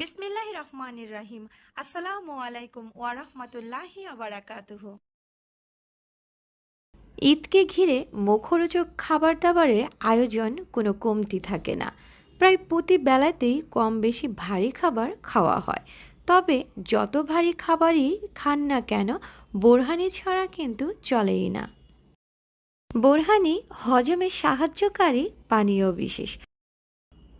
বিসমিল্লাহির রহমানির রহিম। আসসালামু আলাইকুম ওয়া রাহমাতুল্লাহি ওয়া বারাকাতুহু। ঈদকে ঘিরে মুখরোচক খাবার দাবারের আয়োজন কোনো কমতি থাকে না। প্রায় প্রতি বেলাতেই কম বেশি ভারী খাবার খাওয়া হয়। তবে যত ভারী খাবারই খান না কেন, বোরহানি ছাড়া কিন্তু চলেই না। বোরহানি হজমে সাহায্যকারী পানীয় বিশেষ।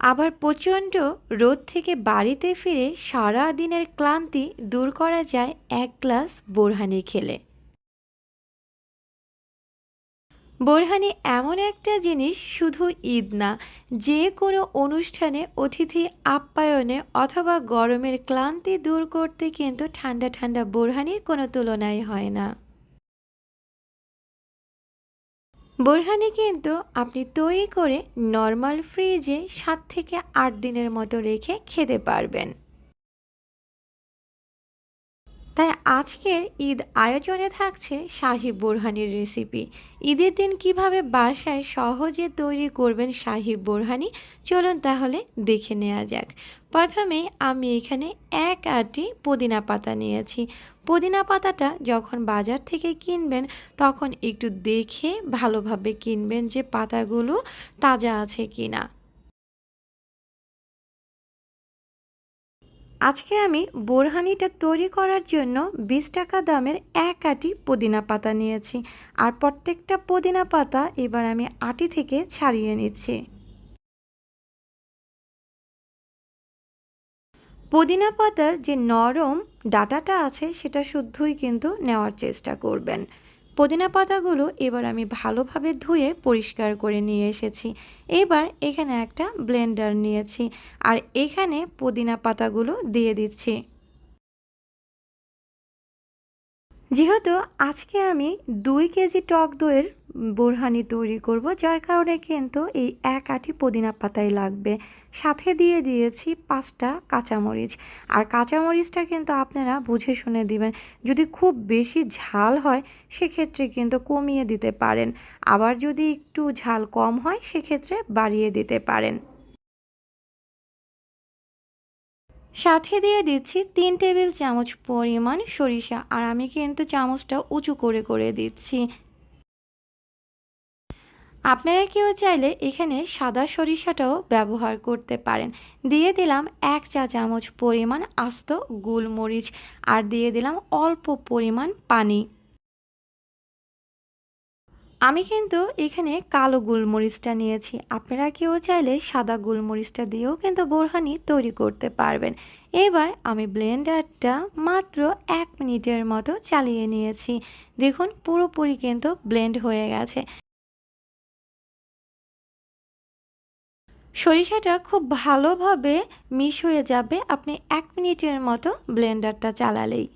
আবার প্রচণ্ড রোদ থেকে বাড়িতে ফিরে সারা দিনের ক্লান্তি দূর করা যায় এক গ্লাস বোরহানি খেলে। বোরহানি এমন একটা জিনিস, শুধু ঈদ না, যে কোনো অনুষ্ঠানে অতিথি আপ্যায়নে অথবা গরমের ক্লান্তি দূর করতে কিন্তু ঠান্ডা ঠান্ডা বোরহানির কোনো তুলনাই হয় না। বোরহানি কিন্তু আপনি তৈরি করে নর্মাল ফ্রিজে 7 থেকে 8 দিনের মতো রেখে খেতে পারবেন। তাই আজকের ঈদ আয়োজনে থাকছে শাহী বোরহানির রেসিপি। ঈদের দিন কিভাবে বাসায় সহজে তৈরি করবেন শাহী বোরহানি, চলুন তাহলে দেখে নেওয়া যাক। প্রথমে আমি এখানে 1 আটি পুদিনা পাতা নিয়েছি। পুদিনা পাতাটা যখন বাজার থেকে কিনবেন তখন একটু দেখে ভালোভাবে কিনবেন যে পাতাগুলো তাজা আছে কিনা। আজকে আমি বোরহানিটা তৈরি করার জন্য 20 টাকা দামের 1 আটি পুদিনা পাতা নিয়েছি। আর প্রত্যেকটা পুদিনা পাতা এবার আমি আটি থেকে ছাড়িয়ে নিচ্ছি। পুদিনা পাতার যে নরম ডাঁটাটা আছে সেটা শুদ্ধই কিন্তু নেওয়ার চেষ্টা করবেন। পুদিনা পাতাগুলো এবার আমি ভালোভাবে ধুয়ে পরিষ্কার করে নিয়ে এসেছি। এবার এখানে একটা ব্লেন্ডার নিয়েছি আর এখানে পুদিনা পাতাগুলো দিয়ে দিচ্ছি। যেহেতু আজকে আমি 2 কেজি টক দইয়ের বোরহানি তৈরি করব, যার কারণে কিন্তু এই 1 আটি পুদিনা পাতাই লাগবে। সাথে দিয়ে দিয়েছি 5টা কাঁচামরিচ। আর কাঁচামরিচটা কিন্তু আপনারা বুঝে শুনে দিবেন। যদি খুব বেশি ঝাল হয় সেক্ষেত্রে কিন্তু কমিয়ে দিতে পারেন, আবার যদি একটু ঝাল কম হয় সেক্ষেত্রে বাড়িয়ে দিতে পারেন। সাথে দিয়ে দিচ্ছি 3 টেবিল চামচ পরিমাণ সরিষা, আর আমি কিন্তু চামচটা উঁচু করে করে দিচ্ছি। আপনারা কেউ চাইলে এখানে সাদা সরিষাটাও ব্যবহার করতে পারেন। দিয়ে দিলাম 1 চা চামচ পরিমাণ আস্ত গোলমরিচ, আর দিয়ে দিলাম অল্প পরিমাণ পানি। আমি কিন্তু এখানে কালো গোলমরিচটা নিয়েছি, আপনারা কেউ চাইলে সাদা গোলমরিচটা দিয়েও কিন্তু বোরহানি তৈরি করতে পারবেন। এবার আমি ব্লেন্ডারটা মাত্র 1 মিনিটের মতো চালিয়ে নিয়েছি। দেখুন পুরোপুরি কিন্তু ব্লেন্ড হয়ে গেছে। সরিষাটা খুব ভালোভাবে মিশ হয়ে যাবে আপনি 1 মিনিটের মতো ব্লেন্ডারটা চালালেই।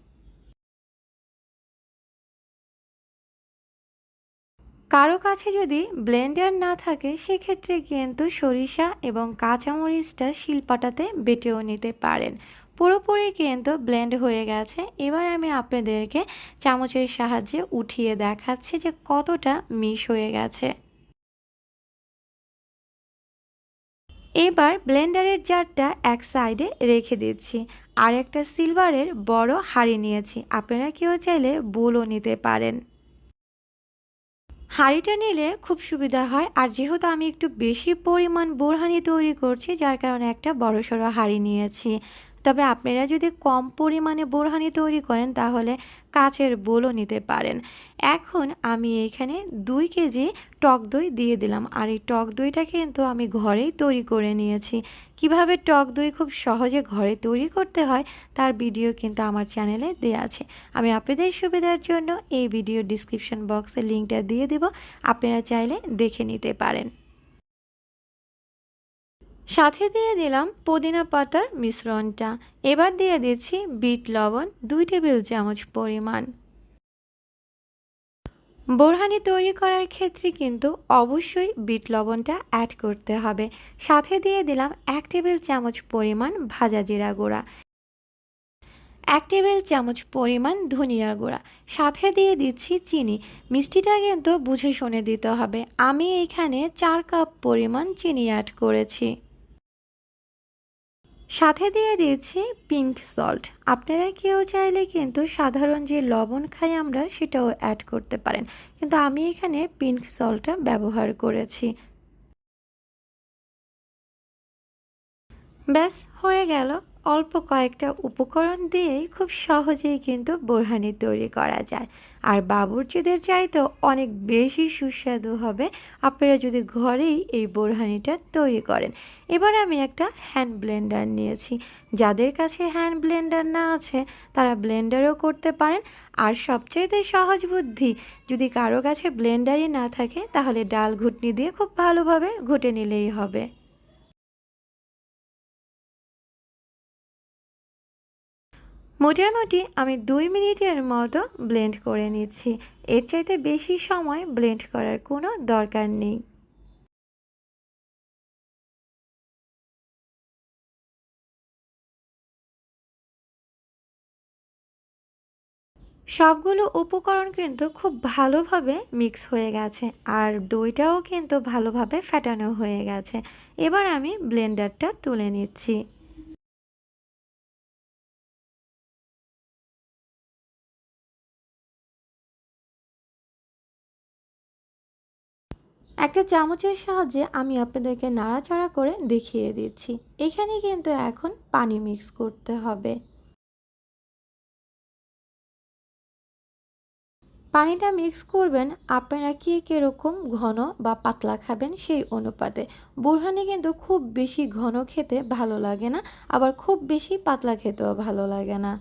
কারো কাছে যদি ব্লেন্ডার না থাকে সেক্ষেত্রে কিন্তু সরিষা এবং কাঁচামরিচটা শিলপাটাতে বেটেও নিতে পারেন। পুরোপুরি কিন্তু ব্লেন্ড হয়ে গেছে। এবার আমি আপনাদেরকে চামচের সাহায্যে উঠিয়ে দেখাচ্ছি যে কতটা মিশ হয়ে গেছে। এবার ব্লেন্ডারের জারটা এক সাইডে রেখে দিচ্ছি। আর একটা সিলভারের বড় হাঁড়ি নিয়েছি, আপনারা কেউ চাইলে বোলও নিতে পারেন। হাঁড়িটা নিলে খুব সুবিধা হয়, আর যেহেতু আমি একটু বেশি পরিমাণ বোরহানি তৈরি করছি যার কারণে একটা বড়সড় হাঁড়ি নিয়েছি। তবে আপনারা যদি কম পরিমাণে বোরহানি তৈরি করেন তাহলে কাচের বোলও নিতে পারেন। এখন আমি এখানে 2 কেজি টক দই দিয়ে দিলাম, আর এই টক দইটা কিন্তু আমি ঘরেই তৈরি করে নিয়েছি। কিভাবে টক দই খুব সহজে ঘরে তৈরি করতে হয় তার ভিডিও কিন্তু আমার চ্যানেলে দেওয়া আছে। আমি আপনাদের সুবিধার জন্য এই ভিডিও ডিসক্রিপশন বক্সে লিঙ্কটা দিয়ে দেব, আপনারা চাইলে দেখে নিতে পারেন। সাথে দিয়ে দিলাম পুদিনা পাতার মিশ্রণটা। এবার দিয়ে দিচ্ছি বিট লবণ 2 টেবিল চামচ পরিমাণ। বোরহানি তৈরি করার ক্ষেত্রে কিন্তু অবশ্যই বিট লবণটা অ্যাড করতে হবে। সাথে দিয়ে দিলাম 1 টেবিল চামচ পরিমাণ ভাজা জিরা গুঁড়া, 1 টেবিল চামচ পরিমাণ ধনিয়া গুঁড়া। সাথে দিয়ে দিচ্ছি চিনি। মিষ্টিটা কিন্তু বুঝে শুনে দিতে হবে। আমি এখানে 4 কাপ পরিমাণ চিনি অ্যাড করেছি। সাথে দিয়ে দিয়েছি পিঙ্ক সল্ট। আপনারা কেউ চাইলে কিন্তু সাধারণ যে লবণ খাই আমরা সেটাও অ্যাড করতে পারেন, কিন্তু আমি এখানে পিঙ্ক সল্টটা ব্যবহার করেছি। ব্যাস হয়ে গেল। অল্প কয়েকটা উপকরণ দিয়েই খুব সহজেই কিন্তু বোরহানি তৈরি করা যায়। আর বাবুর্চিদের চাইতেও অনেক বেশি সুস্বাদু হবে আপনারা যদি ঘরেই এই বোরহানিটা তৈরি করেন। এবার আমি একটা হ্যান্ড ব্লেন্ডার নিয়েছি। যাদের কাছে হ্যান্ড ব্লেন্ডার না আছে তারা ব্লেন্ডারও করতে পারেন। আর সবচাইতে সহজ বুদ্ধি, যদি কারো কাছে ব্লেন্ডারই না থাকে তাহলে ডাল ঘুটনি দিয়ে খুব ভালোভাবে ঘুটে নিলেই হবে। মোটামুটি আমি 2 মিনিটের মতো ব্লেন্ড করে নিচ্ছি। এর চাইতে বেশি সময় ব্লেন্ড করার কোনো দরকার নেই। সবগুলো উপকরণ কিন্তু খুব ভালোভাবে মিক্স হয়ে গেছে আর দইটাও কিন্তু ভালোভাবে ফেটানো হয়ে গেছে। এবার আমি ব্লেন্ডারটা তুলে নিচ্ছি। একটা চামচের সাহায্যে আমি আপনাদেরকে নাড়াচাড়া করে দেখিয়ে দিচ্ছি। এখানে কিন্তু এখন পানি মিক্স করতে হবে। পানিটা মিক্স করবেন আপনারা কে কীরকম ঘন বা পাতলা খাবেন সেই অনুপাতে। বোরহানি কিন্তু খুব বেশি ঘন খেতে ভালো লাগে না, আবার খুব বেশি পাতলা খেতেও ভালো লাগে না।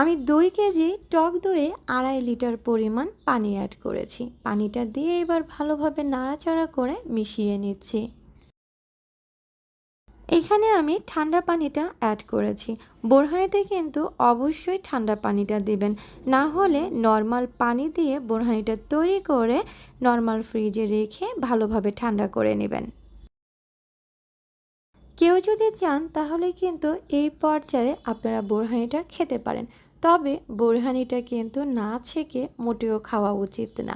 আমি 2 কেজি টক দইয়ে 2.5 লিটার পরিমাণ পানি অ্যাড করেছি। পানিটা দিয়ে এবার ভালোভাবে নাড়াচাড়া করে মিশিয়ে নিচ্ছি। এখানে আমি ঠান্ডা পানিটা অ্যাড করেছি। বোরহানিতে কিন্তু অবশ্যই ঠান্ডা পানিটা দিবেন, না হলে নর্মাল পানি দিয়ে বোরহানিটা তৈরি করে নর্মাল ফ্রিজে রেখে ভালোভাবে ঠান্ডা করে নেবেন। কেউ যদি চান তাহলে কিন্তু এই পর্যায়ে আপনারা বোরহানিটা খেতে পারেন, তবে বোরহানিটা কিন্তু না ছেঁকে মোটেও খাওয়া উচিত না।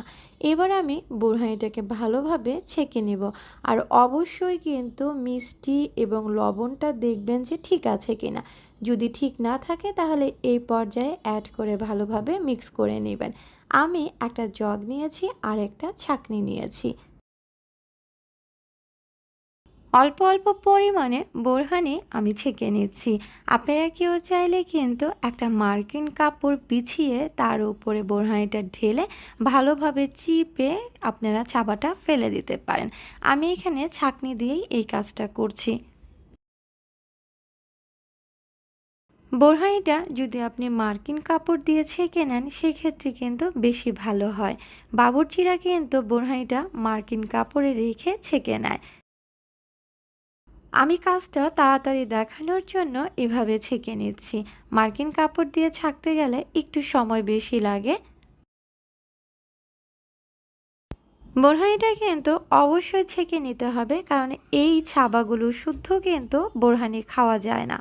এবার আমি বোরহানিটাকে ভালোভাবে ছেঁকে নেব। আর অবশ্যই কিন্তু মিষ্টি এবং লবণটা দেখবেন যে ঠিক আছে কিনা। যদি ঠিক না থাকে তাহলে এই পর্যায়ে অ্যাড করে ভালোভাবে মিক্স করে নেবেন। আমি একটা জগ নিয়েছি আর একটা ছাঁকনি নিয়েছি। অল্প অল্প পরিমাণে বোরহানি আমি ছেঁকে নিচ্ছি। আপনারা কেউ চাইলে কিন্তু একটা মার্কিন কাপড় বিছিয়ে তার উপরে বোরহানিটা ঢেলে ভালোভাবে চিপে আপনারা চাবাটা ফেলে দিতে পারেন। আমি এখানে ছাঁকনি দিয়েই এই কাজটা করছি। বোরহানিটা যদি আপনি মার্কিন কাপড় দিয়ে ছেঁকে নেন সেক্ষেত্রে কিন্তু বেশি ভালো হয়। বাবুর্চিরা কিন্তু বোরহানিটা মার্কিন কাপড়ে রেখে ছেঁকে নেয়। আমি কাজটা তাড়াতাড়ি দেখানোর জন্য এভাবে ছেঁকে নিচ্ছি। মার্কিন কাপড় দিয়ে ছাকতে গেলে একটু সময় বেশি লাগে। বোরহানিটা কিন্তু অবশ্যই ছেঁকে নিতে হবে, কারণ এই ছাবাগুলো শুদ্ধ কিন্তু বোরহানি খাওয়া যায় না।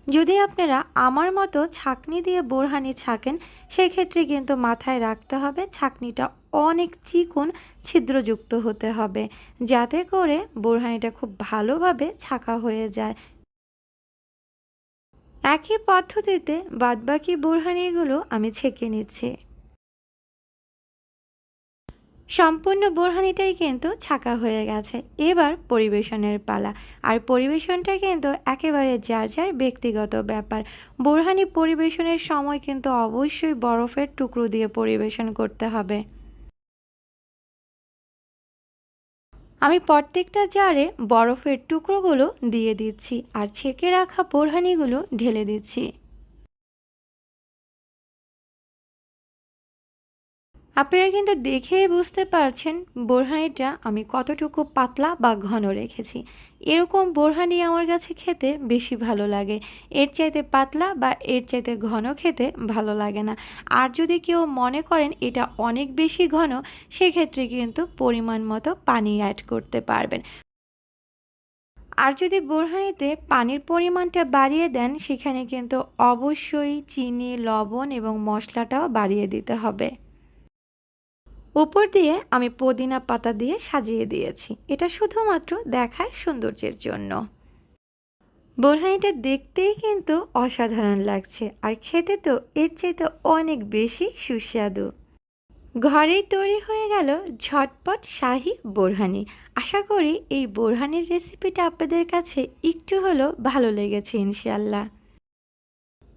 যদি আপনারা আমার মতো ছাঁকনি দিয়ে বোরহানি ছাঁকেন সেক্ষেত্রে কিন্তু মাথায় রাখতে হবে ছাঁকনিটা অনেক চিকন ছিদ্রযুক্ত হতে হবে, যাতে করে বোরহানিটা খুব ভালোভাবে ছাঁকা হয়ে যায়। একই পদ্ধতিতে বাদবাকি বোরহানিগুলো আমি ছেঁকে নিচ্ছি। সম্পূর্ণ বোরহানিটাই কিন্তু ছাঁকা হয়ে গেছে। এবার পরিবেশনের পালা। আর পরিবেশনটা কিন্তু একেবারে যার যার ব্যক্তিগত ব্যাপার। বোরহানি পরিবেশনের সময় কিন্তু অবশ্যই বরফের টুকরো দিয়ে পরিবেশন করতে হবে। আমি প্রত্যেকটা জারে বরফের টুকরোগুলো দিয়ে দিচ্ছি আর ছেঁকে রাখা বোরহানিগুলো ঢেলে দিচ্ছি। আপনারা কিন্তু দেখেই বুঝতে পারছেন বোরহানিটা আমি কতটুকু পাতলা বা ঘন রেখেছি। এরকম বোরহানি আমার কাছে খেতে বেশি ভালো লাগে। এর চাইতে পাতলা বা এর চাইতে ঘন খেতে ভালো লাগে না। আর যদি কেউ মনে করেন এটা অনেক বেশি ঘন, সেক্ষেত্রে কিন্তু পরিমাণ মতো পানি অ্যাড করতে পারবেন। আর যদি বোরহানিতে পানির পরিমাণটা বাড়িয়ে দেন সেখানে কিন্তু অবশ্যই চিনি, লবণ এবং মশলাটাও বাড়িয়ে দিতে হবে। উপর দিয়ে আমি পুদিনা পাতা দিয়ে সাজিয়ে দিয়েছি, এটা শুধুমাত্র দেখার সৌন্দর্যের জন্য। বোরহানিটা দেখতেই কিন্তু অসাধারণ লাগছে, আর খেতে তো এর চাইতে অনেক বেশি সুস্বাদু। ঘরেই তৈরি হয়ে গেল ঝটপট শাহী বোরহানি। আশা করি এই বোরহানির রেসিপিটা আপনাদের কাছে একটু হলেও ভালো লেগেছে ইনশাল্লাহ।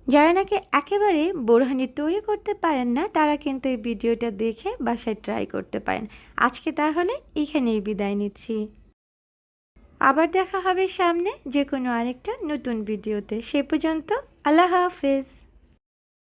যারা নাকি একেবারে বোরহানি তৈরি করতে পারেন না, তারা কিন্তু এই ভিডিওটা দেখে বাসায় ট্রাই করতে পারেন। আজকে তাহলে এখানেই বিদায় নিচ্ছি। আবার দেখা হবে সামনে যে কোনো আরেকটা নতুন ভিডিওতে। সে পর্যন্ত আল্লাহ হাফেজ।